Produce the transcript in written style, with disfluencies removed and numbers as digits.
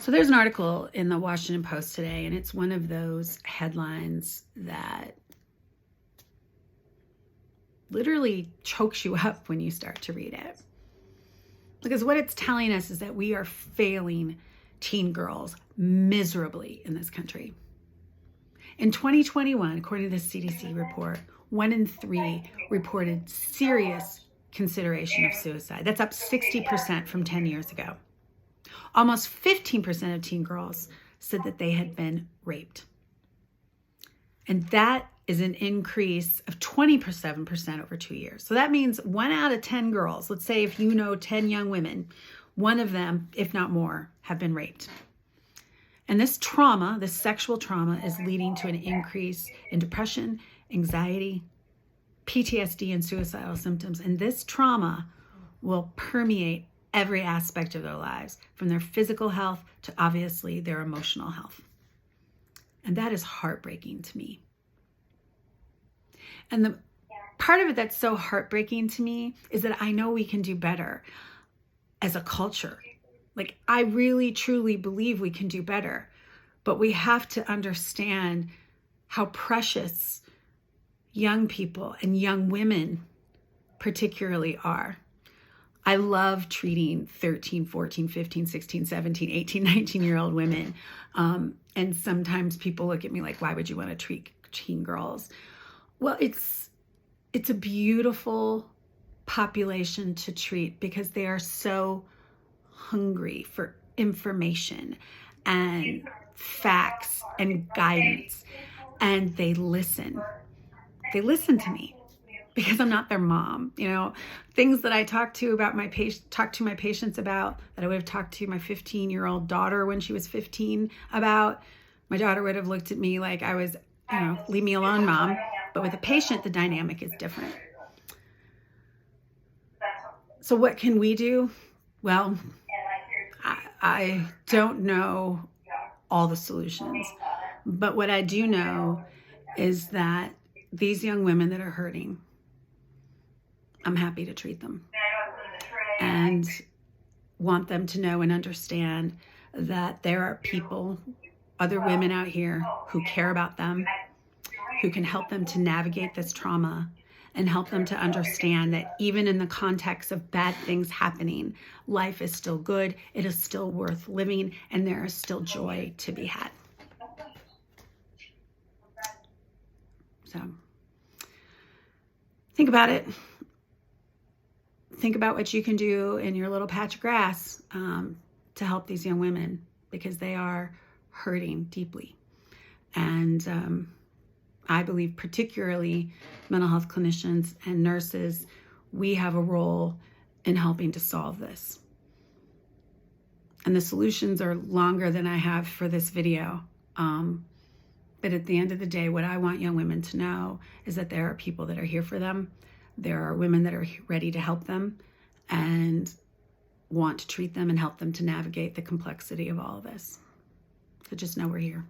So there's an article in the Washington Post today, and it's one of those headlines that literally chokes you up when you start to read it. Because what it's telling us is that we are failing teen girls miserably in this country. In 2021, according to the CDC report, 1 in 3 reported serious consideration of suicide. That's up 60% from 10 years ago. Almost 15% of teen girls said that they had been raped. And that is an increase of 27% over 2 years. So that means 1 out of 10 girls, let's say if you know 10 young women, 1 of them, if not more, have been raped. And this trauma, this sexual trauma, is leading to an increase in depression, anxiety, PTSD, and suicidal symptoms. And this trauma will permeate every aspect of their lives, from their physical health to obviously their emotional health. And that is heartbreaking to me. And the part of it that's so heartbreaking to me is that I know we can do better as a culture. Like, I really, truly believe we can do better, but we have to understand how precious young people and young women particularly are. I love treating 13, 14, 15, 16, 17, 18, 19-year-old women. And sometimes people look at me like, why would you want to treat teen girls? Well, it's a beautiful population to treat because they are so hungry for information and facts and guidance. And they listen. They listen to me because I'm not their mom. You know, things that I talk to my patients about, that I would have talked to my 15-year-old daughter when she was 15 about, my daughter would have looked at me like I was, leave me alone, mom. But with a patient, the dynamic is different. So what can we do? Well, I don't know all the solutions, but what I do know is that these young women that are hurting, I'm happy to treat them and want them to know and understand that there are people, other women out here who care about them, who can help them to navigate this trauma and help them to understand that even in the context of bad things happening, life is still good, it is still worth living, and there is still joy to be had. So think about it. Think about what you can do in your little patch of grass to help these young women, because they are hurting deeply. And I believe particularly mental health clinicians and nurses, we have a role in helping to solve this. And the solutions are longer than I have for this video. But at the end of the day, what I want young women to know is that there are people that are here for them. There are women that are ready to help them and want to treat them and help them to navigate the complexity of all of this. So just know we're here.